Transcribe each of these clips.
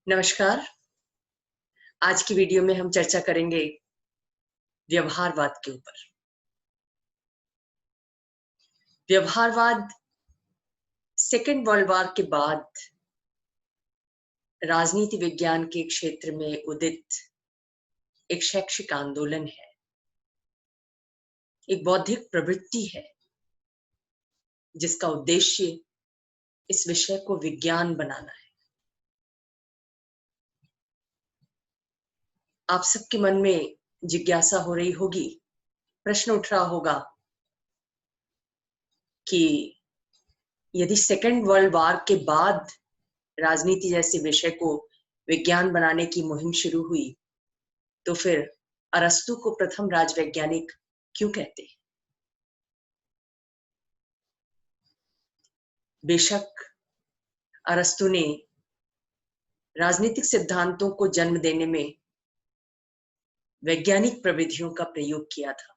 नमस्कार। आज की वीडियो में हम चर्चा करेंगे व्यवहारवाद के ऊपर। व्यवहारवाद सेकेंड वर्ल्ड वॉर के बाद राजनीति विज्ञान के क्षेत्र में उदित एक शैक्षिक आंदोलन है, एक बौद्धिक प्रवृत्ति है, जिसका उद्देश्य इस विषय को विज्ञान बनाना है। आप सबके मन में जिज्ञासा हो रही होगी, प्रश्न उठ रहा होगा कि यदि सेकेंड वर्ल्ड वॉर के बाद राजनीति जैसे विषय को विज्ञान बनाने की मुहिम शुरू हुई, तो फिर अरस्तु को प्रथम राजवैज्ञानिक क्यों कहते हैं? बेशक अरस्तु ने राजनीतिक सिद्धांतों को जन्म देने में वैज्ञानिक प्रविधियों का प्रयोग किया था,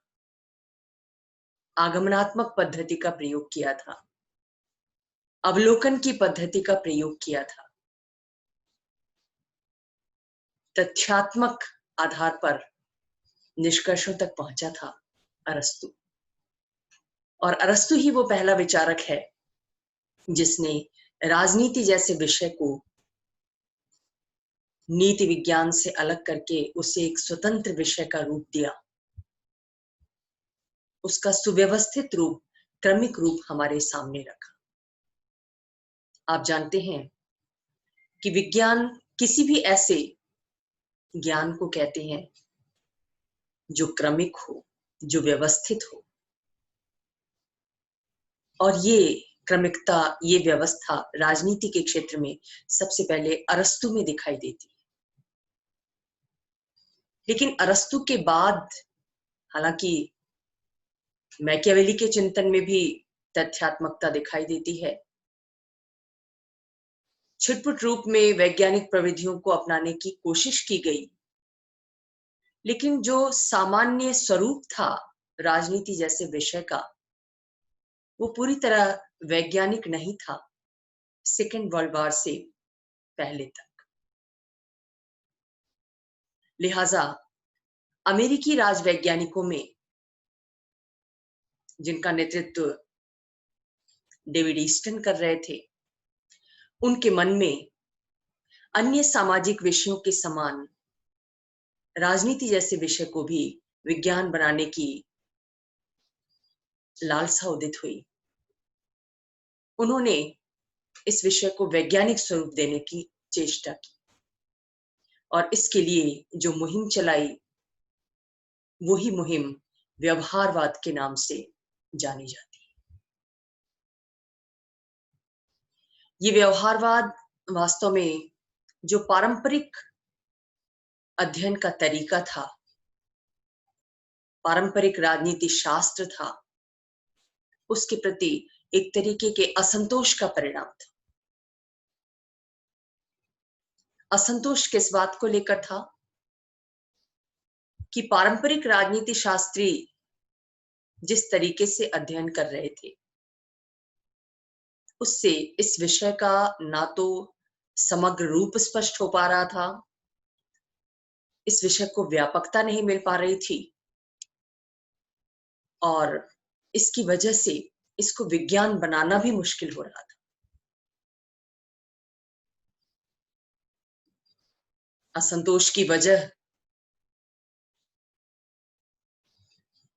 आगमनात्मक पद्धति का प्रयोग किया था, अवलोकन की पद्धति का प्रयोग किया था, तथ्यात्मक आधार पर निष्कर्षों तक पहुंचा था अरस्तु। और अरस्तु ही वो पहला विचारक है जिसने राजनीति जैसे विषय को नीति विज्ञान से अलग करके उसे एक स्वतंत्र विषय का रूप दिया, उसका सुव्यवस्थित रूप, क्रमिक रूप हमारे सामने रखा। आप जानते हैं कि विज्ञान किसी भी ऐसे ज्ञान को कहते हैं जो क्रमिक हो, जो व्यवस्थित हो। और ये क्रमिकता, ये व्यवस्था राजनीति के क्षेत्र में सबसे पहले अरस्तु में दिखाई देती है। लेकिन अरस्तु के बाद हालांकि मैकियावेली के चिंतन में भी तथ्यात्मकता दिखाई देती है, छिटपुट रूप में वैज्ञानिक प्रविधियों को अपनाने की कोशिश की गई, लेकिन जो सामान्य स्वरूप था राजनीति जैसे विषय का, वो पूरी तरह वैज्ञानिक नहीं था सेकेंड वर्ल्ड वॉर से पहले तक। लिहाजा अमेरिकी राजवैज्ञानिकों में, जिनका नेतृत्व डेविड ईस्टन कर रहे थे, उनके मन में अन्य सामाजिक विषयों के समान राजनीति जैसे विषय को भी विज्ञान बनाने की लालसा उदित हुई। उन्होंने इस विषय को वैज्ञानिक स्वरूप देने की चेष्टा की और इसके लिए जो मुहिम चलाई, वही मुहिम व्यवहारवाद के नाम से जानी जाती है। ये व्यवहारवाद वास्तव में जो पारंपरिक अध्ययन का तरीका था, पारंपरिक राजनीति शास्त्र था, उसके प्रति एक तरीके के असंतोष का परिणाम था। असंतोष किस बात को लेकर था कि पारंपरिक राजनीति शास्त्री जिस तरीके से अध्ययन कर रहे थे, उससे इस विषय का ना तो समग्र रूप स्पष्ट हो पा रहा था, इस विषय को व्यापकता नहीं मिल पा रही थी, और इसकी वजह से इसको विज्ञान बनाना भी मुश्किल हो रहा था। असंतोष की वजह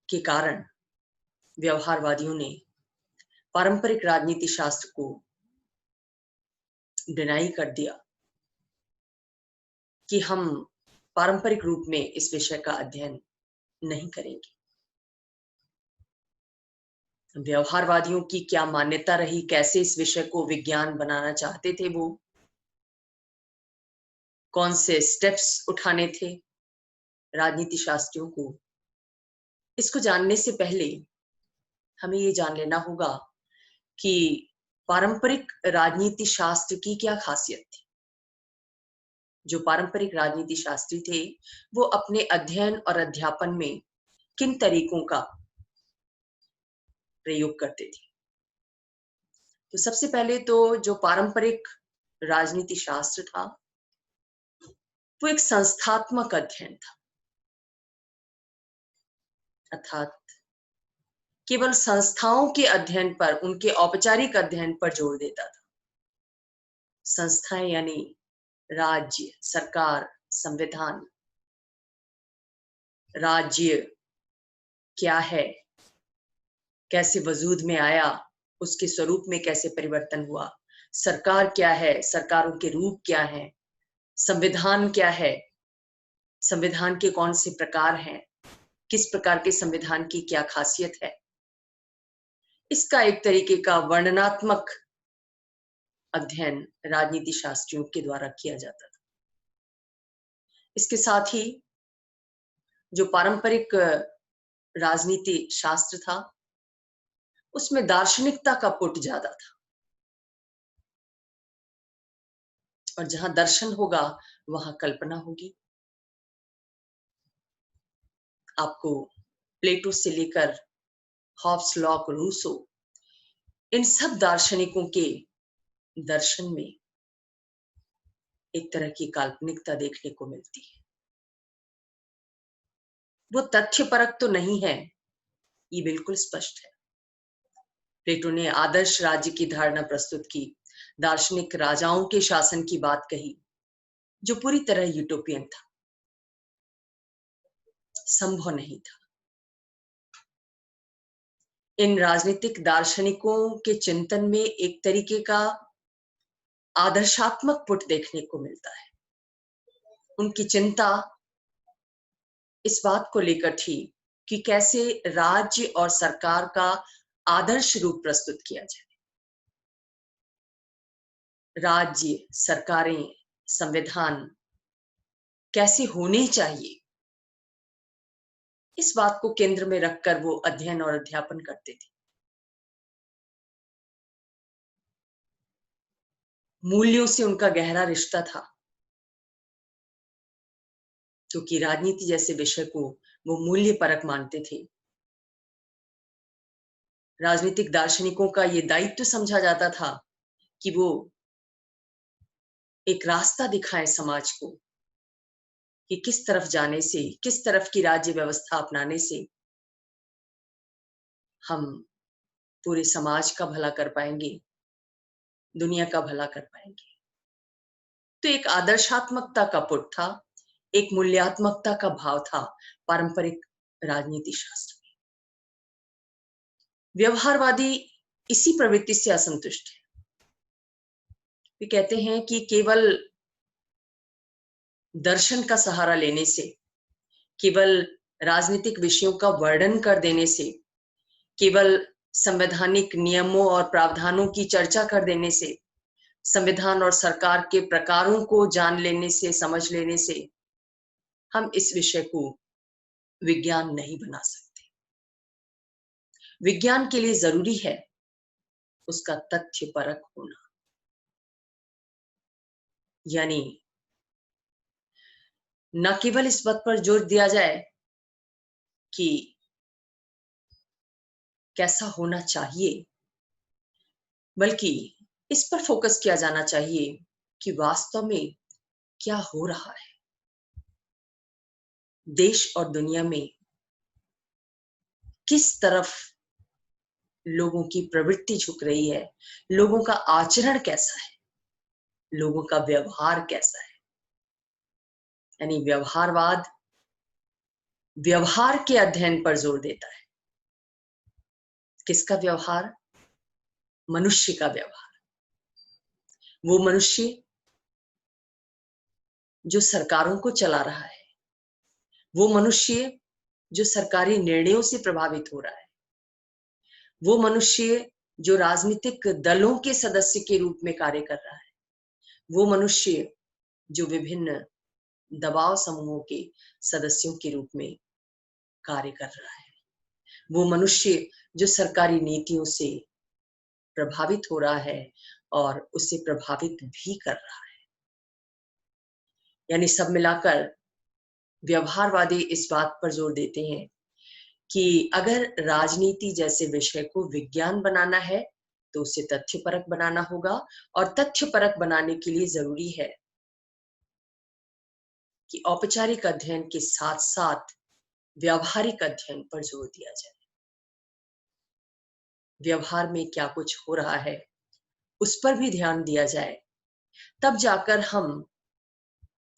के कारण व्यवहारवादियों ने पारंपरिक राजनीति शास्त्र को डिनाई कर दिया कि हम पारंपरिक रूप में इस विषय का अध्ययन नहीं करेंगे। व्यवहारवादियों की क्या मान्यता रही, कैसे इस विषय को विज्ञान बनाना चाहते थे, वो कौन से स्टेप्स उठाने थे राजनीति शास्त्रियों को, इसको जानने से पहले हमें ये जान लेना होगा कि पारंपरिक राजनीति शास्त्र की क्या खासियत थी। जो पारंपरिक राजनीति शास्त्री थे, वो अपने अध्ययन और अध्यापन में किन तरीकों का प्रयोग करते थे। तो सबसे पहले तो जो पारंपरिक राजनीति शास्त्र था, वो एक संस्थात्मक अध्ययन था, अर्थात केवल संस्थाओं के अध्ययन पर, उनके औपचारिक अध्ययन पर जोर देता था। संस्थाएं यानी राज्य, सरकार, संविधान। राज्य क्या है, कैसे वजूद में आया, उसके स्वरूप में कैसे परिवर्तन हुआ। सरकार क्या है, सरकारों के रूप क्या हैं, संविधान क्या है, संविधान के कौन से प्रकार हैं, किस प्रकार के संविधान की क्या खासियत है। इसका एक तरीके का वर्णनात्मक अध्ययन राजनीति शास्त्रियों के द्वारा किया जाता था। इसके साथ ही जो पारंपरिक राजनीति शास्त्र था, उसमें दार्शनिकता का पुट ज्यादा था, और जहां दर्शन होगा वहां कल्पना होगी। आपको प्लेटो से लेकर हॉब्स, लॉक, रूसो, इन सब दार्शनिकों के दर्शन में एक तरह की काल्पनिकता देखने को मिलती है। वो तथ्यपरक तो नहीं है, ये बिल्कुल स्पष्ट है। प्लेटो ने आदर्श राज्य की धारणा प्रस्तुत की, दार्शनिक राजाओं के शासन की बात कही, जो पूरी तरह यूटोपियन था, संभव नहीं था। इन राजनीतिक दार्शनिकों के चिंतन में एक तरीके का आदर्शात्मक पुट देखने को मिलता है। उनकी चिंता इस बात को लेकर थी कि कैसे राज्य और सरकार का आदर्श रूप प्रस्तुत किया जाए। राज्य, सरकारें, संविधान कैसे होने चाहिए, इस बात को केंद्र में रखकर वो अध्ययन और अध्यापन करते थे। मूल्यों से उनका गहरा रिश्ता था, क्योंकि राजनीति जैसे विषय को वो मूल्य परक मानते थे। राजनीतिक दार्शनिकों का ये दायित्व समझा जाता था कि वो एक रास्ता दिखाएं समाज को, कि किस तरफ जाने से, किस तरफ की राज्य व्यवस्था अपनाने से हम पूरे समाज का भला कर पाएंगे, दुनिया का भला कर पाएंगे। तो एक आदर्शात्मकता का पुट था, एक मूल्यात्मकता का भाव था पारंपरिक राजनीति शास्त्र में। व्यवहारवादी इसी प्रवृत्ति से असंतुष्ट है। वे कहते हैं कि केवल दर्शन का सहारा लेने से, केवल राजनीतिक विषयों का वर्णन कर देने से, केवल संवैधानिक नियमों और प्रावधानों की चर्चा कर देने से, संविधान और सरकार के प्रकारों को जान लेने से, समझ लेने से हम इस विषय को विज्ञान नहीं बना सकते। विज्ञान के लिए जरूरी है उसका तथ्यपरक होना, यानी न केवल इस बात पर जोर दिया जाए कि कैसा होना चाहिए, बल्कि इस पर फोकस किया जाना चाहिए कि वास्तव में क्या हो रहा है देश और दुनिया में, किस तरफ लोगों की प्रवृत्ति झुक रही है, लोगों का आचरण कैसा है, लोगों का व्यवहार कैसा है। यानी व्यवहारवाद व्यवहार के अध्ययन पर जोर देता है। किसका व्यवहार? मनुष्य का व्यवहार। वो मनुष्य जो सरकारों को चला रहा है, वो मनुष्य जो सरकारी निर्णयों से प्रभावित हो रहा है, वो मनुष्य जो राजनीतिक दलों के सदस्य के रूप में कार्य कर रहा है, वो मनुष्य जो विभिन्न दबाव समूहों के सदस्यों के रूप में कार्य कर रहा है, वो मनुष्य जो सरकारी नीतियों से प्रभावित हो रहा है और उससे प्रभावित भी कर रहा है। यानी सब मिलाकर व्यवहारवादी इस बात पर जोर देते हैं कि अगर राजनीति जैसे विषय को विज्ञान बनाना है तो उसे तथ्यपरक बनाना होगा, और तथ्यपरक बनाने के लिए जरूरी है कि औपचारिक अध्ययन के साथ साथ व्यावहारिक अध्ययन पर जोर दिया जाए। व्यवहार में क्या कुछ हो रहा है उस पर भी ध्यान दिया जाए, तब जाकर हम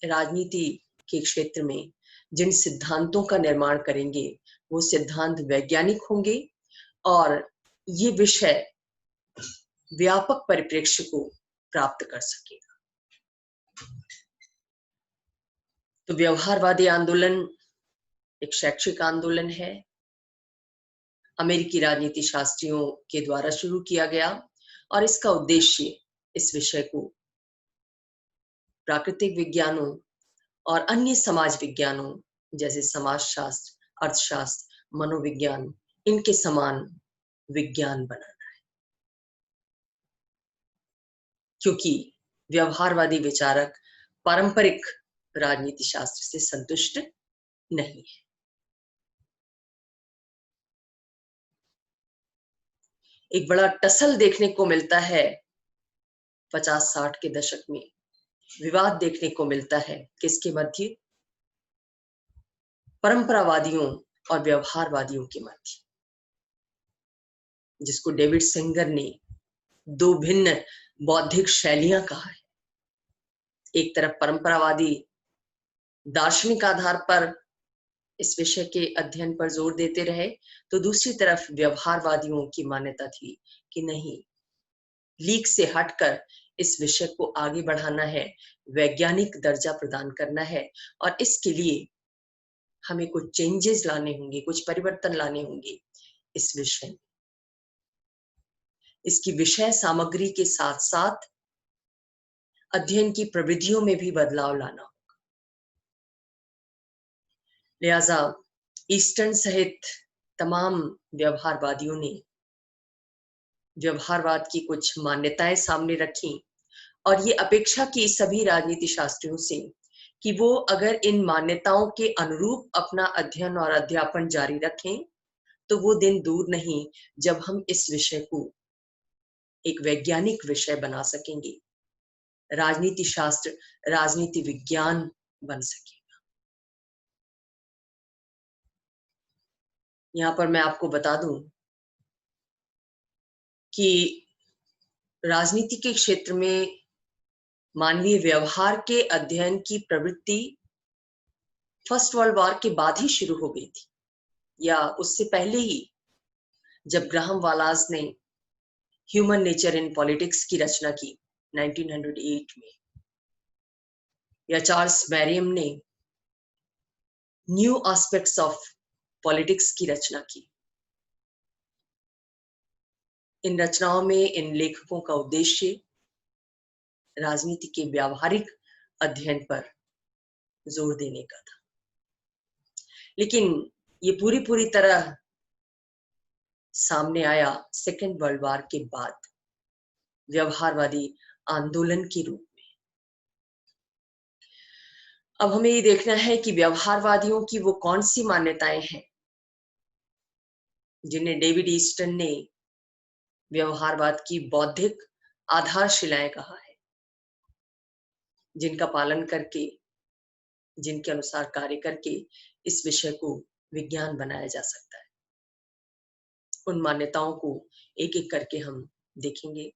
राजनीति के क्षेत्र में जिन सिद्धांतों का निर्माण करेंगे वो सिद्धांत वैज्ञानिक होंगे और ये विषय व्यापक परिप्रेक्ष्य को प्राप्त कर सकेगा। तो व्यवहारवादी आंदोलन एक शैक्षिक आंदोलन है, अमेरिकी राजनीति शास्त्रियों के द्वारा शुरू किया गया और इसका उद्देश्य इस विषय को प्राकृतिक विज्ञानों और अन्य समाज विज्ञानों जैसे समाजशास्त्र, अर्थशास्त्र, मनोविज्ञान, इनके समान विज्ञान बनाना है, क्योंकि व्यवहारवादी विचारक पारंपरिक राजनीति शास्त्र से संतुष्ट नहीं है। एक बड़ा टसल देखने को मिलता है 50-60 के दशक में, विवाद देखने को मिलता है किसके मध्य? परंपरावादियों और व्यवहारवादियों के मध्य, जिसको डेविड सिंगर ने दो भिन्न बौद्धिक शैलियां कहा है। एक तरफ परंपरावादी दार्शनिक आधार पर इस विषय के अध्ययन पर जोर देते रहे, तो दूसरी तरफ व्यवहारवादियों की मान्यता थी कि नहीं, लीक से हटकर इस विषय को आगे बढ़ाना है, वैज्ञानिक दर्जा प्रदान करना है और इसके लिए हमें कुछ चेंजेस लाने होंगे, कुछ परिवर्तन लाने होंगे इस विषय में। इसकी विषय सामग्री के साथ साथ अध्ययन की प्रविधियों में भी बदलाव लाना होगा। लिहाजा ईस्टर्न सहित तमाम व्यवहारवादियों ने व्यवहारवाद की कुछ मान्यताएं सामने रखी और ये अपेक्षा की सभी राजनीति शास्त्रियों से कि वो अगर इन मान्यताओं के अनुरूप अपना अध्ययन और अध्यापन जारी रखें तो वो दिन दूर नहीं जब हम इस विषय को एक वैज्ञानिक विषय बना सकेंगे, राजनीति शास्त्र, राजनीति विज्ञान बन सकेगा। यहाँ पर मैं आपको बता दूं कि राजनीति के क्षेत्र में मानवीय व्यवहार के अध्ययन की प्रवृत्ति फर्स्ट वर्ल्ड वॉर के बाद ही शुरू हो गई थी, या उससे पहले ही, जब ग्राहम वालास ने ह्यूमन नेचर इन पॉलिटिक्स की रचना की 1908 में, या चार्ल्स मैरियम ने न्यू एस्पेक्ट्स ऑफ पॉलिटिक्स की रचना की। इन रचनाओं में इन लेखकों का उद्देश्य राजनीति के व्यावहारिक अध्ययन पर जोर देने का था, लेकिन ये पूरी तरह सामने आया सेकेंड वर्ल्ड वॉर के बाद व्यवहारवादी आंदोलन के रूप में। अब हमें ये देखना है कि व्यवहारवादियों की वो कौन सी मान्यताएं हैं जिन्हें डेविड ईस्टन ने व्यवहारवाद की बौद्धिक आधारशिलाएं कहा है, जिनका पालन करके, जिनके अनुसार कार्य करके इस विषय को विज्ञान बनाया जा सकता है। उन मान्यताओं को एक एक करके हम देखेंगे।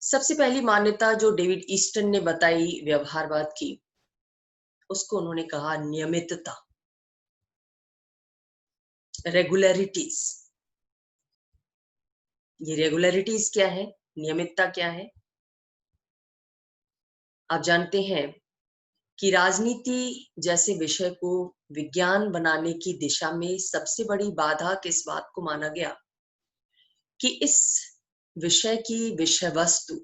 सबसे पहली मान्यता जो डेविड ईस्टन ने बताई व्यवहारवाद की, उसको उन्होंने कहा नियमितता, रेगुलरिटीज। ये रेगुलरिटीज क्या है, नियमितता क्या है? आप जानते हैं कि राजनीति जैसे विषय को विज्ञान बनाने की दिशा में सबसे बड़ी बाधा किस बात को माना गया कि इस विषय की विषय वस्तु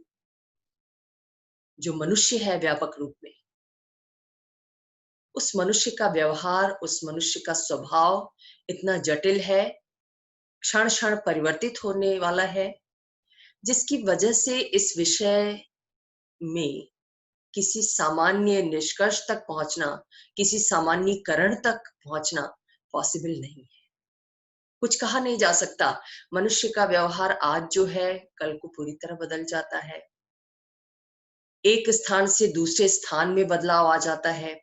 जो मनुष्य है व्यापक रूप में, उस मनुष्य का व्यवहार, उस मनुष्य का स्वभाव इतना जटिल है, क्षण क्षण परिवर्तित होने वाला है, जिसकी वजह से इस विषय में किसी सामान्य निष्कर्ष तक पहुंचना, किसी सामान्यीकरण तक पहुंचना पॉसिबल नहीं है। कुछ कहा नहीं जा सकता। मनुष्य का व्यवहार आज जो है कल को पूरी तरह बदल जाता है। एक स्थान से दूसरे स्थान में बदलाव आ जाता है।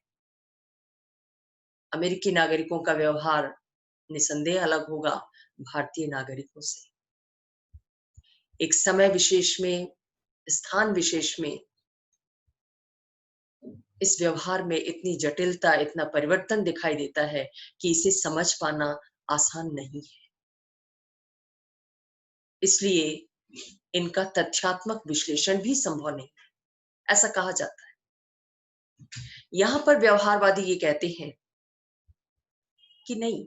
अमेरिकी नागरिकों का व्यवहार निसंदेह अलग होगा भारतीय नागरिकों से। एक समय विशेष में, स्थान विशेष में इस व्यवहार में इतनी जटिलता, इतना परिवर्तन दिखाई देता है कि इसे समझ पाना आसान नहीं है। इसलिए इनका तथ्यात्मक विश्लेषण भी संभव नहीं, ऐसा कहा जाता है। यहां पर व्यवहारवादी ये कहते हैं कि नहीं,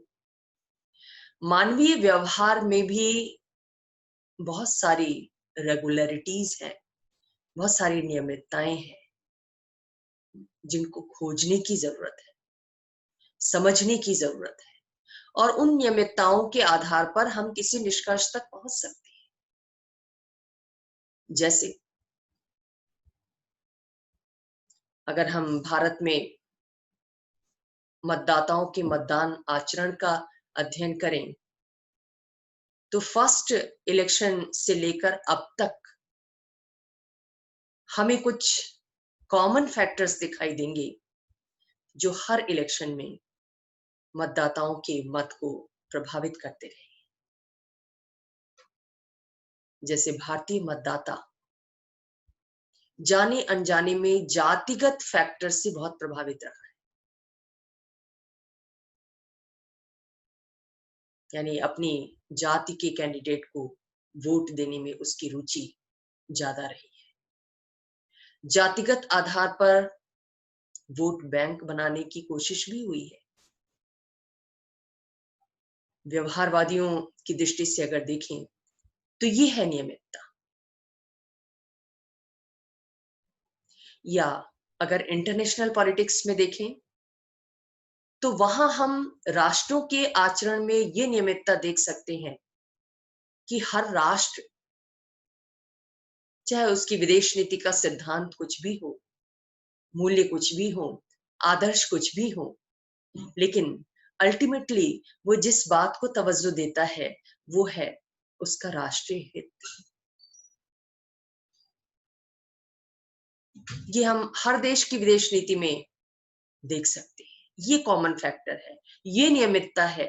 मानवीय व्यवहार में भी बहुत सारी रेगुलरिटीज हैं, बहुत सारी नियमितताएं हैं जिनको खोजने की जरूरत है, समझने की जरूरत है, और उन नियमितताओं के आधार पर हम किसी निष्कर्ष तक पहुंच सकते हैं। जैसे अगर हम भारत में मतदाताओं के मतदान आचरण का अध्ययन करें तो फर्स्ट इलेक्शन से लेकर अब तक हमें कुछ कॉमन फैक्टर्स दिखाई देंगे जो हर इलेक्शन में मतदाताओं के मत को प्रभावित करते रहे। जैसे भारतीय मतदाता जाने अनजाने में जातिगत फैक्टर से बहुत प्रभावित रहा है, यानी अपनी जाति के कैंडिडेट को वोट देने में उसकी रुचि ज्यादा रही है। जातिगत आधार पर वोट बैंक बनाने की कोशिश भी हुई है। व्यवहारवादियों की दृष्टि से अगर देखें तो ये है नियमितता। या अगर इंटरनेशनल पॉलिटिक्स में देखें तो वहां हम राष्ट्रों के आचरण में ये नियमितता देख सकते हैं कि हर राष्ट्र, चाहे उसकी विदेश नीति का सिद्धांत कुछ भी हो, मूल्य कुछ भी हो, आदर्श कुछ भी हो, लेकिन अल्टीमेटली वो जिस बात को तवज्जो देता है वो है उसका राष्ट्रीय हित। ये हम हर देश की विदेश नीति में देख सकते हैं। ये कॉमन फैक्टर है, ये नियमितता है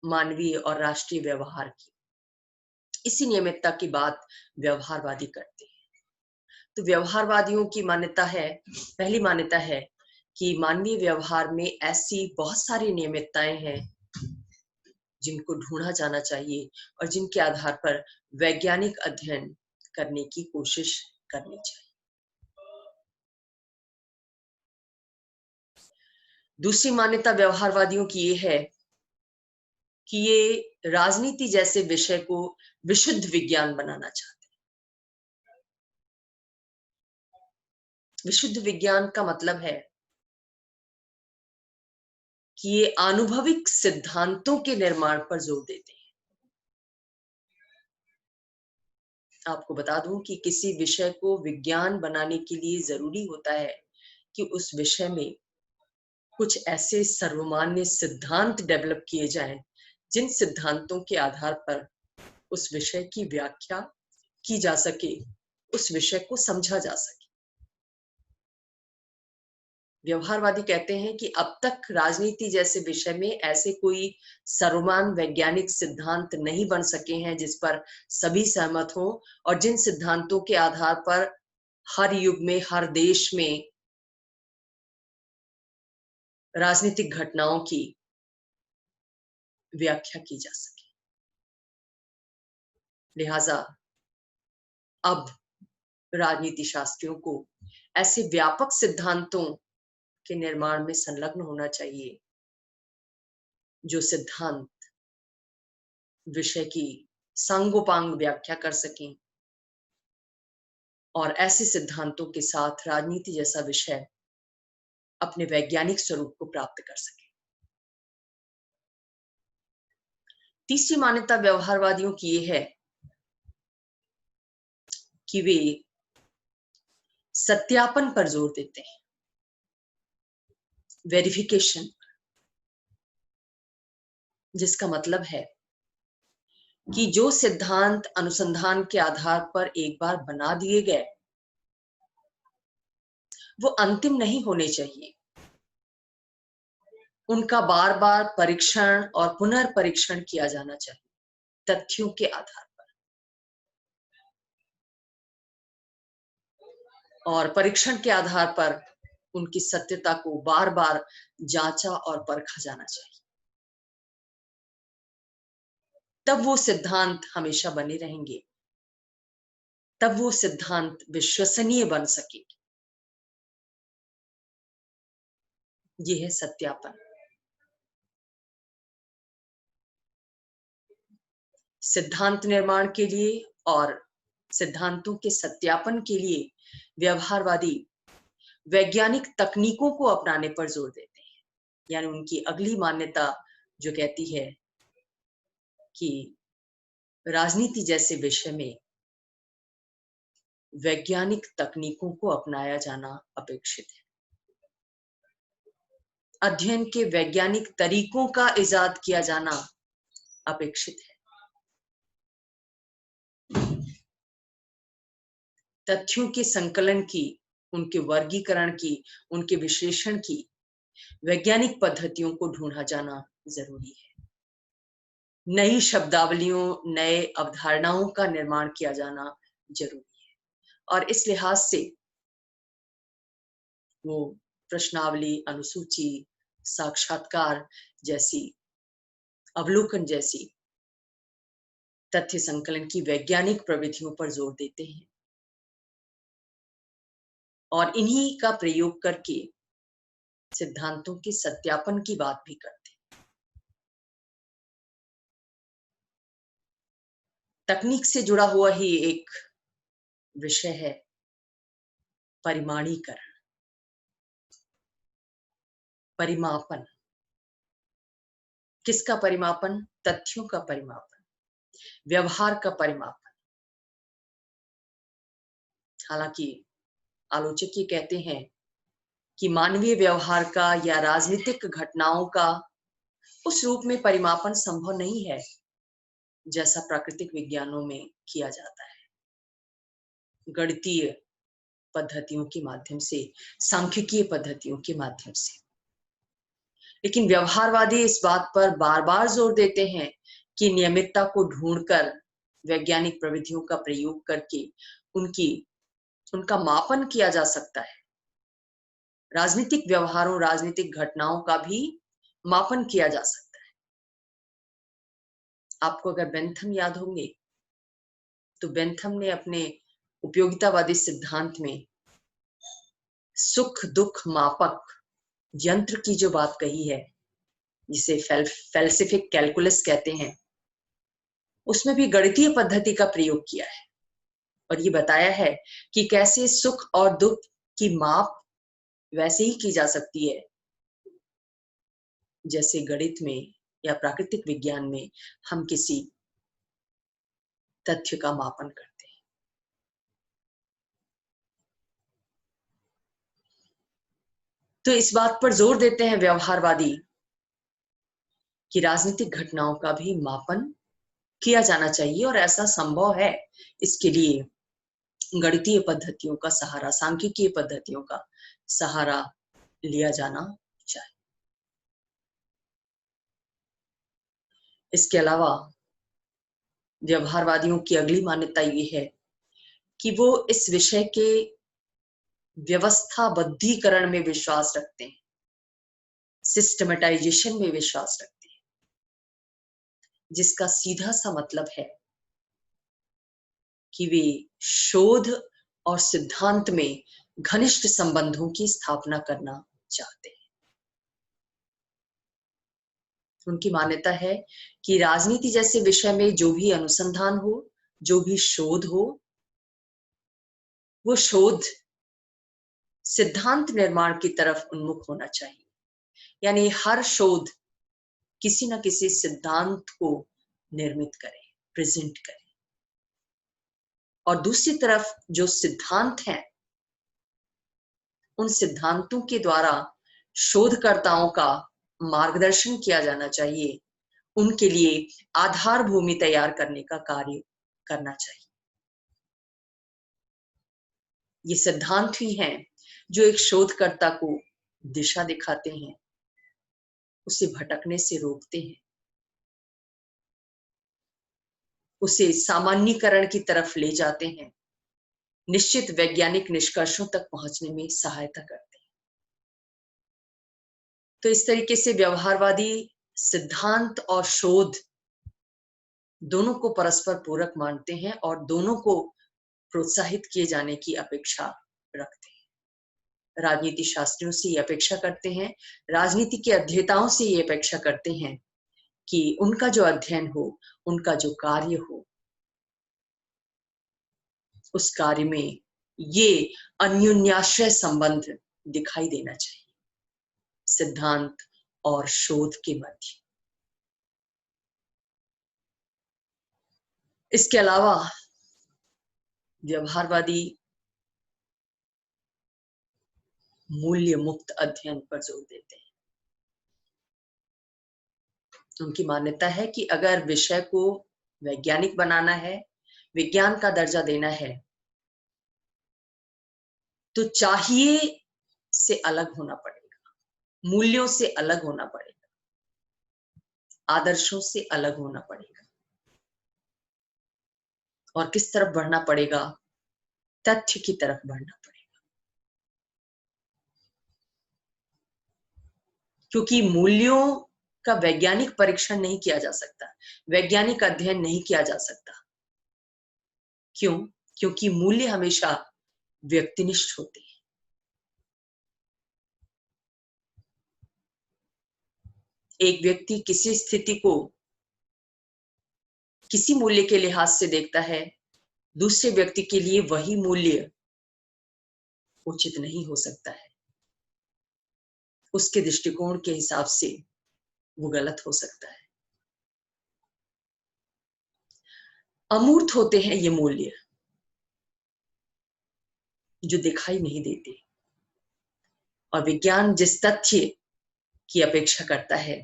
मानवीय और राष्ट्रीय व्यवहार की। इसी नियमितता की बात व्यवहारवादी करते हैं। तो व्यवहारवादियों की मान्यता है, पहली मान्यता है कि मानवीय व्यवहार में ऐसी बहुत सारी नियमितताएं हैं जिनको ढूंढा जाना चाहिए और जिनके आधार पर वैज्ञानिक अध्ययन करने की कोशिश करनी चाहिए। दूसरी मान्यता व्यवहारवादियों की ये है कि ये राजनीति जैसे विषय को विशुद्ध विज्ञान बनाना चाहते हैं। विशुद्ध विज्ञान का मतलब है कि ये आनुभविक सिद्धांतों के निर्माण पर जोर देते हैं। आपको बता दूं कि किसी विषय को विज्ञान बनाने के लिए जरूरी होता है कि उस विषय में कुछ ऐसे सर्वमान्य सिद्धांत डेवलप किए जाएं जिन सिद्धांतों के आधार पर उस विषय की व्याख्या की जा सके, उस विषय को समझा जा सके। व्यवहारवादी कहते हैं कि अब तक राजनीति जैसे विषय में ऐसे कोई सर्वमान्य वैज्ञानिक सिद्धांत नहीं बन सके हैं जिस पर सभी सहमत हों और जिन सिद्धांतों के आधार पर हर युग में, हर देश में राजनीतिक घटनाओं की व्याख्या की जा सके। लिहाजा अब राजनीति शास्त्रियों को ऐसे व्यापक सिद्धांतों के निर्माण में संलग्न होना चाहिए जो सिद्धांत विषय की सांगोपांग व्याख्या कर सकें और ऐसे सिद्धांतों के साथ राजनीति जैसा विषय अपने वैज्ञानिक स्वरूप को प्राप्त कर सके। तीसरी मान्यता व्यवहारवादियों की यह है कि वे सत्यापन पर जोर देते हैं, वेरिफिकेशन, जिसका मतलब है कि जो सिद्धांत अनुसंधान के आधार पर एक बार बना दिए गए वो अंतिम नहीं होने चाहिए। उनका बार बार परीक्षण और पुनर्परीक्षण किया जाना चाहिए तथ्यों के आधार पर, और परीक्षण के आधार पर उनकी सत्यता को बार बार जांचा और परखा जाना चाहिए। तब वो सिद्धांत हमेशा बने रहेंगे, तब वो सिद्धांत विश्वसनीय बन सकेगी। ये है सत्यापन। सिद्धांत निर्माण के लिए और सिद्धांतों के सत्यापन के लिए व्यवहारवादी वैज्ञानिक तकनीकों को अपनाने पर जोर देते हैं। यानी उनकी अगली मान्यता जो कहती है कि राजनीति जैसे विषय में वैज्ञानिक तकनीकों को अपनाया जाना अपेक्षित है। अध्ययन के वैज्ञानिक तरीकों का इजाद किया जाना अपेक्षित है। तथ्यों के संकलन की, उनके वर्गीकरण की, उनके विश्लेषण की वैज्ञानिक पद्धतियों को ढूंढा जाना जरूरी है। नई शब्दावलियों, नए अवधारणाओं का निर्माण किया जाना जरूरी है। और इस लिहाज से वो प्रश्नावली, अनुसूची, साक्षात्कार जैसी, अवलोकन जैसी तथ्य संकलन की वैज्ञानिक प्रविधियों पर जोर देते हैं और इन्हीं का प्रयोग करके सिद्धांतों के सत्यापन की बात भी करते हैं। तकनीक से जुड़ा हुआ ही एक विषय है परिमाणीकरण, परिमापन। किसका परिमापन? तथ्यों का परिमापन, व्यवहार का परिमापन। हालांकि आलोचक ये कहते हैं कि मानवीय व्यवहार का या राजनीतिक घटनाओं का उस रूप में परिमापन संभव नहीं है जैसा प्राकृतिक विज्ञानों में किया जाता है, गणितीय पद्धतियों के माध्यम से, सांख्यिकीय पद्धतियों के माध्यम से। लेकिन व्यवहारवादी इस बात पर बार बार जोर देते हैं कि नियमितता को ढूंढकर वैज्ञानिक प्रविधियों का प्रयोग करके उनका मापन किया जा सकता है। राजनीतिक व्यवहारों, राजनीतिक घटनाओं का भी मापन किया जा सकता है। आपको अगर बेंथम याद होंगे तो बेंथम ने अपने उपयोगितावादी सिद्धांत में सुख दुख मापक यंत्र की जो बात कही है, जिसे फैल्सिफिक कैलकुलस कहते हैं, उसमें भी गणितीय पद्धति का प्रयोग किया है और ये बताया है कि कैसे सुख और दुख की माप वैसे ही की जा सकती है जैसे गणित में या प्राकृतिक विज्ञान में हम किसी तथ्य का मापन करते हैं। तो इस बात पर जोर देते हैं व्यवहारवादी कि राजनीतिक घटनाओं का भी मापन किया जाना चाहिए और ऐसा संभव है। इसके लिए गणितीय पद्धतियों का सहारा, सांख्यिकीय पद्धतियों का सहारा लिया जाना चाहिए। इसके अलावा व्यवहारवादियों की अगली मान्यता ये है कि वो इस विषय के व्यवस्थाबद्धीकरण में विश्वास रखते हैं, सिस्टमेटाइजेशन में विश्वास रखते हैं, जिसका सीधा सा मतलब है कि वे शोध और सिद्धांत में घनिष्ठ संबंधों की स्थापना करना चाहते हैं। उनकी मान्यता है कि राजनीति जैसे विषय में जो भी अनुसंधान हो, जो भी शोध हो, वो शोध सिद्धांत निर्माण की तरफ उन्मुख होना चाहिए। यानी हर शोध किसी न किसी सिद्धांत को निर्मित करे, प्रेजेंट करे, और दूसरी तरफ जो सिद्धांत हैं, उन सिद्धांतों के द्वारा शोधकर्ताओं का मार्गदर्शन किया जाना चाहिए, उनके लिए आधार भूमि तैयार करने का कार्य करना चाहिए। ये सिद्धांत ही हैं जो एक शोधकर्ता को दिशा दिखाते हैं, उसे भटकने से रोकते हैं, उसे सामान्यीकरण की तरफ ले जाते हैं, निश्चित वैज्ञानिक निष्कर्षों तक पहुंचने में सहायता करते हैं। तो इस तरीके से व्यवहारवादी सिद्धांत और शोध दोनों को परस्पर पूरक मानते हैं और दोनों को प्रोत्साहित किए जाने की अपेक्षा रखते हैं। राजनीति शास्त्रियों से ये अपेक्षा करते हैं, राजनीति के अध्येताओं से ये अपेक्षा करते हैं कि उनका जो अध्ययन हो, उनका जो कार्य हो, उस कार्य में ये अन्योन्याश्रय संबंध दिखाई देना चाहिए सिद्धांत और शोध के मध्य। इसके अलावा व्यवहारवादी मूल्य मुक्त अध्ययन पर जोर देते हैं। उनकी मान्यता है कि अगर विषय को वैज्ञानिक बनाना है, विज्ञान का दर्जा देना है, तो चाहिए से अलग होना पड़ेगा, मूल्यों से अलग होना पड़ेगा, आदर्शों से अलग होना पड़ेगा। और किस तरफ बढ़ना पड़ेगा? तथ्य की तरफ बढ़ना पड़ेगा। क्योंकि मूल्यों का वैज्ञानिक परीक्षण नहीं किया जा सकता, वैज्ञानिक अध्ययन नहीं किया जा सकता। क्यों? क्योंकि मूल्य हमेशा व्यक्तिनिष्ठ होते हैं। एक व्यक्ति किसी स्थिति को किसी मूल्य के लिहाज से देखता है, दूसरे व्यक्ति के लिए वही मूल्य उचित नहीं हो सकता है, उसके दृष्टिकोण के हिसाब से वो गलत हो सकता है। अमूर्त होते हैं ये मूल्य जो दिखाई नहीं देते, और विज्ञान जिस तथ्य की अपेक्षा करता है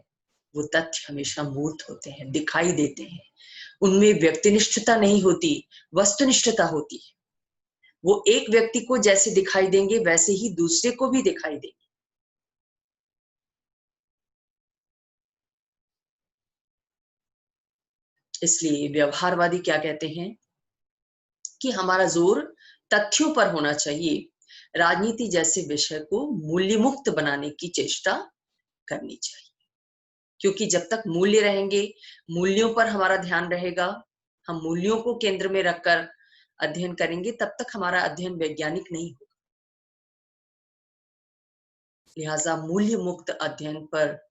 वो तथ्य हमेशा मूर्त होते हैं, दिखाई देते हैं। उनमें व्यक्तिनिष्ठता नहीं होती, वस्तुनिष्ठता होती है। वो एक व्यक्ति को जैसे दिखाई देंगे वैसे ही दूसरे को भी दिखाई देंगे। इसलिए व्यवहारवादी क्या कहते हैं कि हमारा जोर तथ्यों पर होना चाहिए, राजनीति जैसे विषय को मूल्य मुक्त बनाने की चेष्टा करनी चाहिए। क्योंकि जब तक मूल्य रहेंगे, मूल्यों पर हमारा ध्यान रहेगा, हम मूल्यों को केंद्र में रखकर अध्ययन करेंगे, तब तक हमारा अध्ययन वैज्ञानिक नहीं होगा। लिहाजा मूल्य मुक्त अध्ययन पर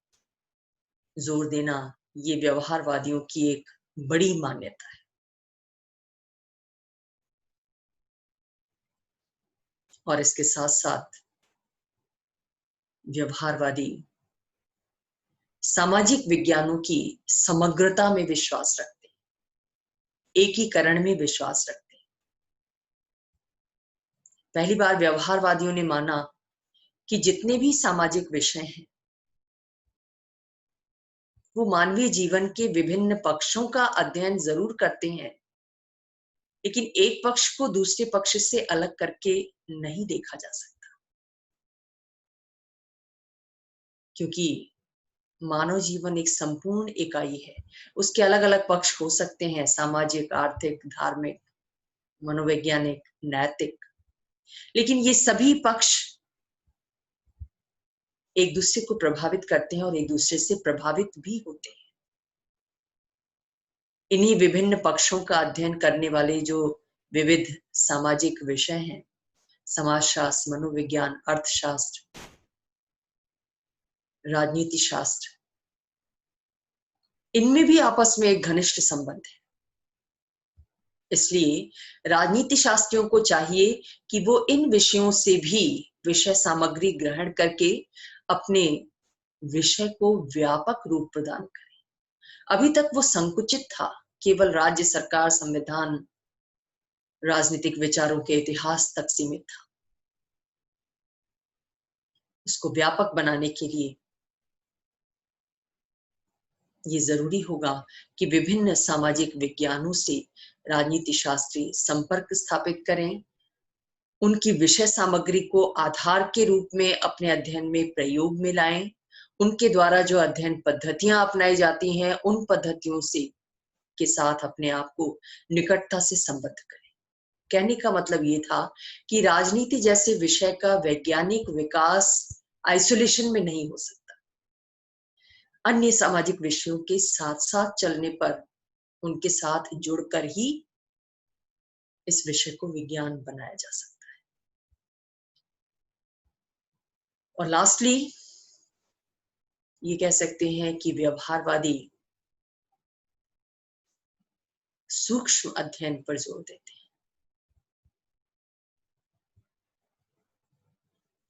जोर देना ये व्यवहारवादियों की एक बड़ी मान्यता है। और इसके साथ साथ व्यवहारवादी सामाजिक विज्ञानों की समग्रता में विश्वास रखते हैं, एकीकरण में विश्वास रखते हैं। पहली बार व्यवहारवादियों ने माना कि जितने भी सामाजिक विषय हैं वो मानवीय जीवन के विभिन्न पक्षों का अध्ययन जरूर करते हैं, लेकिन एक पक्ष को दूसरे पक्ष से अलग करके नहीं देखा जा सकता। क्योंकि मानव जीवन एक संपूर्ण इकाई है, उसके अलग अलग पक्ष हो सकते हैं, सामाजिक, आर्थिक, धार्मिक, मनोवैज्ञानिक, नैतिक, लेकिन ये सभी पक्ष एक दूसरे को प्रभावित करते हैं और एक दूसरे से प्रभावित भी होते हैं। इन्हीं विभिन्न पक्षों का अध्ययन करने वाले जो विविध सामाजिक विषय हैं, समाजशास्त्र, मनोविज्ञान, अर्थशास्त्र, राजनीति शास्त्र, इनमें भी आपस में एक घनिष्ठ संबंध है। इसलिए राजनीति शास्त्रियों को चाहिए कि वो इन विषयों से भी विषय सामग्री ग्रहण करके अपने विषय को व्यापक रूप प्रदान करें। अभी तक वो संकुचित था, केवल राज्य सरकार, संविधान, राजनीतिक विचारों के इतिहास तक सीमित था। इसको व्यापक बनाने के लिए ये जरूरी होगा कि विभिन्न सामाजिक विज्ञानों से राजनीति शास्त्री संपर्क स्थापित करें, उनकी विषय सामग्री को आधार के रूप में अपने अध्ययन में प्रयोग में लाएं। उनके द्वारा जो अध्ययन पद्धतियां अपनाई जाती हैं, उन पद्धतियों से के साथ अपने आप को निकटता से संबद्ध करें। कहने का मतलब ये था कि राजनीति जैसे विषय का वैज्ञानिक विकास आइसोलेशन में नहीं हो सकता। अन्य सामाजिक विषयों के साथ साथ चलने पर उनके साथ जुड़कर ही इस विषय को विज्ञान बनाया जा सकता है। और लास्टली ये कह सकते हैं कि व्यवहारवादी सूक्ष्म अध्ययन पर जोर देते हैं।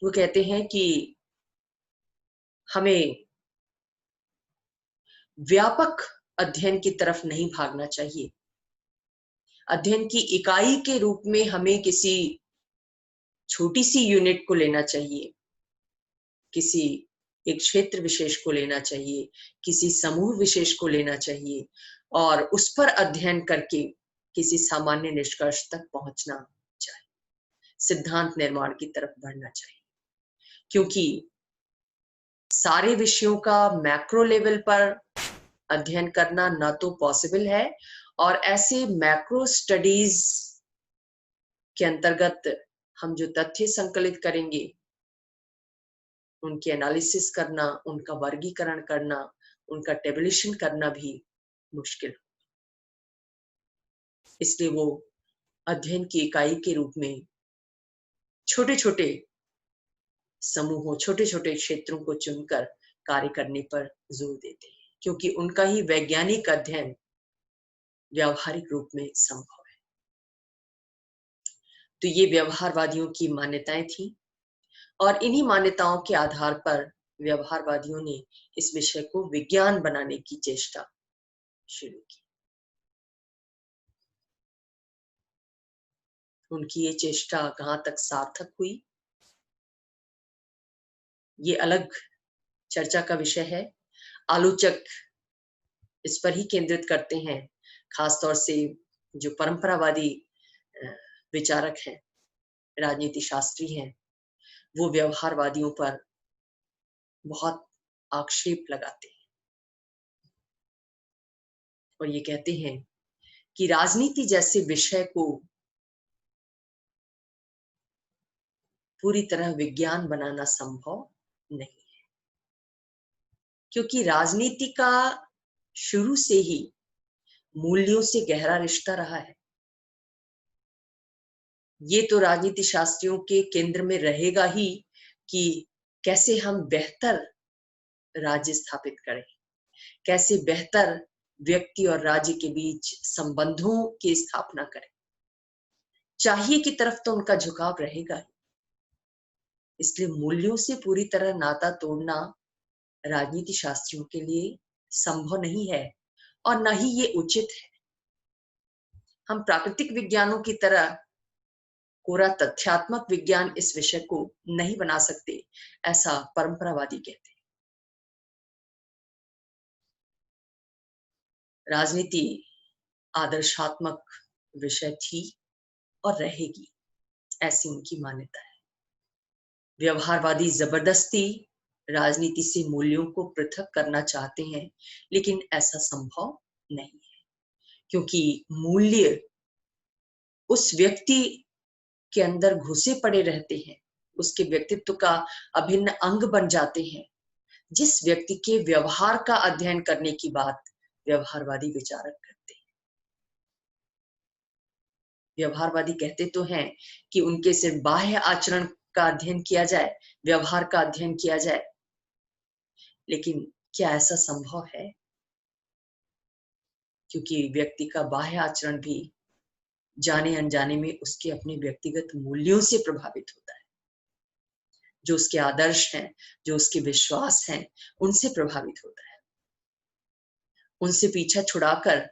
वो कहते हैं कि हमें व्यापक अध्ययन की तरफ नहीं भागना चाहिए। अध्ययन की इकाई के रूप में हमें किसी छोटी सी यूनिट को लेना चाहिए, किसी एक क्षेत्र विशेष को लेना चाहिए, किसी समूह विशेष को लेना चाहिए और उस पर अध्ययन करके किसी सामान्य निष्कर्ष तक पहुंचना चाहिए, सिद्धांत निर्माण की तरफ बढ़ना चाहिए। क्योंकि सारे विषयों का मैक्रो लेवल पर अध्ययन करना ना तो पॉसिबल है, और ऐसे मैक्रो स्टडीज के अंतर्गत हम जो तथ्य संकलित करेंगे, उनकी एनालिसिस करना, उनका वर्गीकरण करना, उनका टेबुलेशन करना भी मुश्किल। इसलिए वो अध्ययन की इकाई के रूप में छोटे छोटे समूहों, छोटे छोटे क्षेत्रों को चुनकर कार्य करने पर जोर देते हैं, क्योंकि उनका ही वैज्ञानिक अध्ययन व्यावहारिक रूप में संभव है। तो ये व्यवहारवादियों की मान्यताएं थी, और इन्हीं मान्यताओं के आधार पर व्यवहारवादियों ने इस विषय को विज्ञान बनाने की चेष्टा शुरू की। उनकी ये चेष्टा कहां तक सार्थक हुई, ये अलग चर्चा का विषय है। आलोचक इस पर ही केंद्रित करते हैं, खासतौर से जो परंपरावादी विचारक हैं, राजनीति शास्त्री हैं, वो व्यवहारवादियों पर बहुत आक्षेप लगाते हैं और ये कहते हैं कि राजनीति जैसे विषय को पूरी तरह विज्ञान बनाना संभव नहीं है, क्योंकि राजनीति का शुरू से ही मूल्यों से गहरा रिश्ता रहा है। ये तो राजनीति शास्त्रियों के केंद्र में रहेगा ही कि कैसे हम बेहतर राज्य स्थापित करें, कैसे बेहतर व्यक्ति और राज्य के बीच संबंधों की स्थापना करें। चाहिए की तरफ तो उनका झुकाव रहेगा ही। इसलिए मूल्यों से पूरी तरह नाता तोड़ना राजनीति शास्त्रियों के लिए संभव नहीं है, और न ही ये उचित है। हम प्राकृतिक विज्ञानों की तरह कोरा तथ्यात्मक विज्ञान इस विषय को नहीं बना सकते, ऐसा परंपरावादी कहते हैं। राजनीति आदर्शात्मक विषय थी और रहेगी, ऐसी उनकी मान्यता है। व्यवहारवादी जबरदस्ती राजनीति से मूल्यों को पृथक करना चाहते हैं, लेकिन ऐसा संभव नहीं है, क्योंकि मूल्य उस व्यक्ति के अंदर घुसे पड़े रहते हैं, उसके व्यक्तित्व का अभिन्न अंग बन जाते हैं। जिस व्यक्ति के व्यवहार का अध्ययन करने की बात व्यवहारवादी विचारक करते हैं। व्यवहारवादी कहते तो हैं कि उनके सिर्फ बाह्य आचरण का अध्ययन किया जाए, व्यवहार का अध्ययन किया जाए, लेकिन क्या ऐसा संभव है? क्योंकि व्यक्ति का बाह्य आचरण भी जाने अनजाने में उसके अपने व्यक्तिगत मूल्यों से प्रभावित होता है। जो उसके आदर्श हैं, जो उसके विश्वास हैं, उनसे प्रभावित होता है। उनसे पीछा छुड़ाकर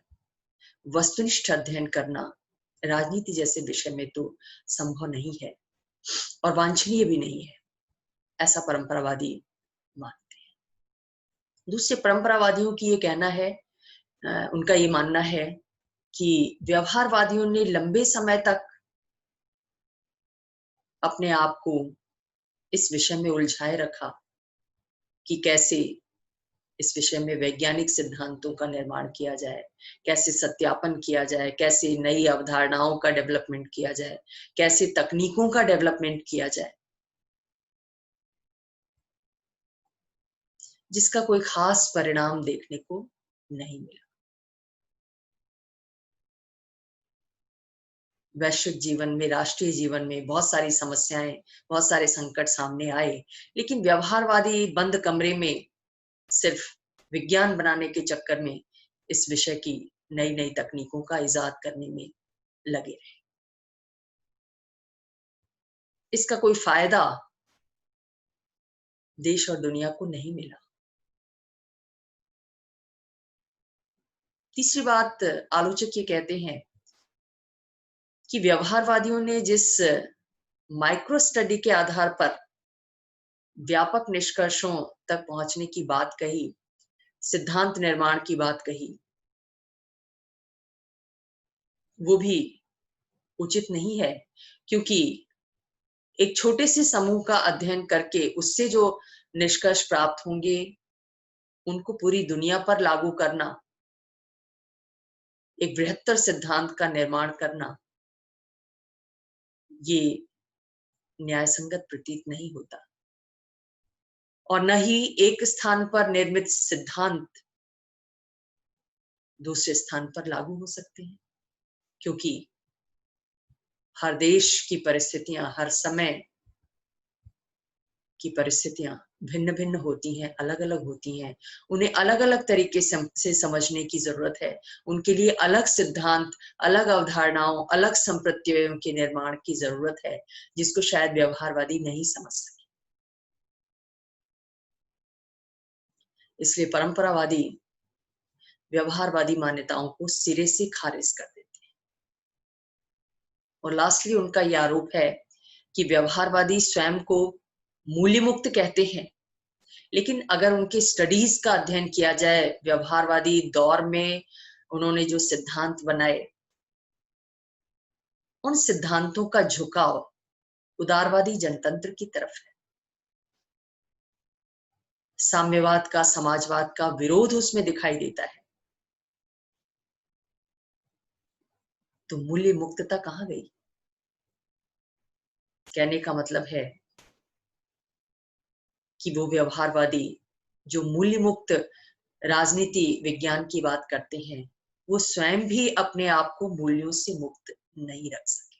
वस्तुनिष्ठ अध्ययन करना राजनीति जैसे विषय में तो संभव नहीं है और वांछनीय भी नहीं है, ऐसा परंपरावादी मानते हैं। दूसरे परंपरावादियों की ये कहना है, उनका ये मानना है कि व्यवहारवादियों ने लंबे समय तक अपने आप को इस विषय में उलझाए रखा कि कैसे इस विषय में वैज्ञानिक सिद्धांतों का निर्माण किया जाए, कैसे सत्यापन किया जाए, कैसे नई अवधारणाओं का डेवलपमेंट किया जाए, कैसे तकनीकों का डेवलपमेंट किया जाए, जिसका कोई खास परिणाम देखने को नहीं मिला। वैश्विक जीवन में, राष्ट्रीय जीवन में बहुत सारी समस्याएं, बहुत सारे संकट सामने आए, लेकिन व्यवहारवादी बंद कमरे में सिर्फ विज्ञान बनाने के चक्कर में इस विषय की नई नई तकनीकों का इजाद करने में लगे रहे। इसका कोई फायदा देश और दुनिया को नहीं मिला। तीसरी बात, आलोचक ये कहते हैं कि व्यवहारवादियों ने जिस माइक्रो स्टडी के आधार पर व्यापक निष्कर्षों तक पहुंचने की बात कही, सिद्धांत निर्माण की बात कही, वो भी उचित नहीं है, क्योंकि एक छोटे से समूह का अध्ययन करके उससे जो निष्कर्ष प्राप्त होंगे उनको पूरी दुनिया पर लागू करना, एक बृहत्तर सिद्धांत का निर्माण करना, ये न्यायसंगत प्रतीत नहीं होता। और न ही एक स्थान पर निर्मित सिद्धांत दूसरे स्थान पर लागू हो सकते हैं, क्योंकि हर देश की परिस्थितियां, हर समय की परिस्थितियां भिन्न भिन्न होती हैं, अलग अलग होती हैं। उन्हें अलग अलग तरीके से समझने की जरूरत है। उनके लिए अलग सिद्धांत, अलग अवधारणाओं, अलग संप्रत्ययों के निर्माण की जरूरत है, जिसको शायद व्यवहारवादी नहीं समझ सके। इसलिए परंपरावादी व्यवहारवादी मान्यताओं को सिरे से खारिज कर देते हैं। और लास्टली उनका यह आरोप है कि व्यवहारवादी स्वयं को मूल्य मुक्त कहते हैं, लेकिन अगर उनके स्टडीज का अध्ययन किया जाए, व्यवहारवादी दौर में उन्होंने जो सिद्धांत बनाए, उन सिद्धांतों का झुकाव उदारवादी जनतंत्र की तरफ है। साम्यवाद का, समाजवाद का विरोध उसमें दिखाई देता है। तो मूल्य मुक्तता कहां गई? कहने का मतलब है कि वो व्यवहारवादी जो मूल्य मुक्त राजनीति विज्ञान की बात करते हैं, वो स्वयं भी अपने आप को मूल्यों से मुक्त नहीं रख सके।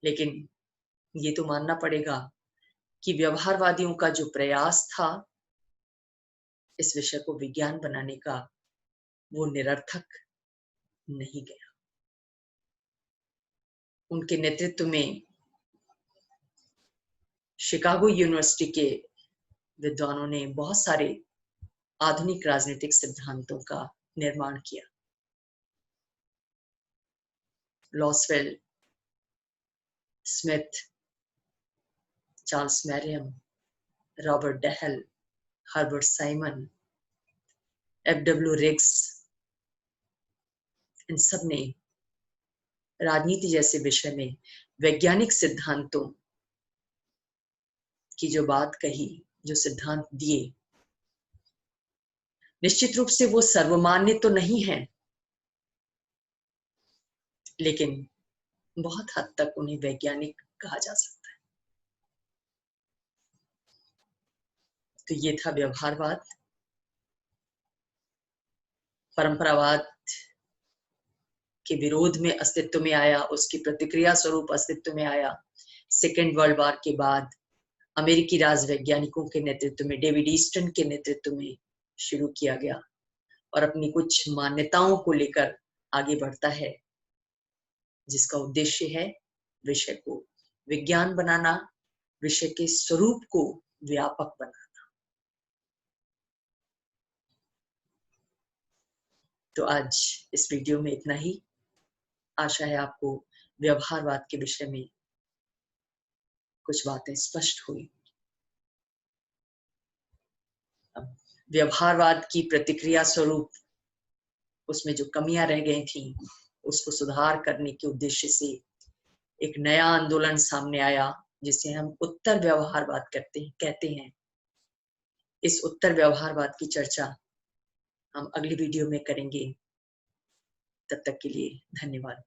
लेकिन ये तो मानना पड़ेगा कि व्यवहारवादियों का जो प्रयास था इस विषय को विज्ञान बनाने का, वो निरर्थक नहीं गया। उनके नेतृत्व में शिकागो यूनिवर्सिटी के विद्वानों ने बहुत सारे आधुनिक राजनीतिक सिद्धांतों का निर्माण किया। Lasswell, Smith, Charles Merriam, Robert Dahl, Herbert Simon, F W. Riggs, इन सब ने राजनीति जैसे विषय में वैज्ञानिक सिद्धांतों की जो बात कही, जो सिद्धांत दिए, निश्चित रूप से वो सर्वमान्य तो नहीं है, लेकिन बहुत हद तक उन्हें वैज्ञानिक कहा जा सकता है। तो ये था व्यवहारवाद। परंपरावाद के विरोध में अस्तित्व में आया, उसकी प्रतिक्रिया स्वरूप अस्तित्व में आया सेकेंड वर्ल्ड वॉर के बाद अमेरिकी राज वैज्ञानिकों के नेतृत्व में, डेविड ईस्टन के नेतृत्व में शुरू किया गया और अपनी कुछ मान्यताओं को लेकर आगे बढ़ता है, जिसका उद्देश्य है विषय को विज्ञान बनाना, विषय के स्वरूप को व्यापक बनाना। तो आज इस वीडियो में इतना ही। आशा है आपको व्यवहारवाद के विषय में कुछ बातें स्पष्ट हुई। अब व्यवहारवाद की प्रतिक्रिया स्वरूप उसमें जो कमियां रह गई थी, उसको सुधार करने के उद्देश्य से एक नया आंदोलन सामने आया, जिसे हम उत्तर व्यवहारवाद कहते हैं। इस उत्तर व्यवहारवाद की चर्चा हम अगली वीडियो में करेंगे। तब तक के लिए धन्यवाद।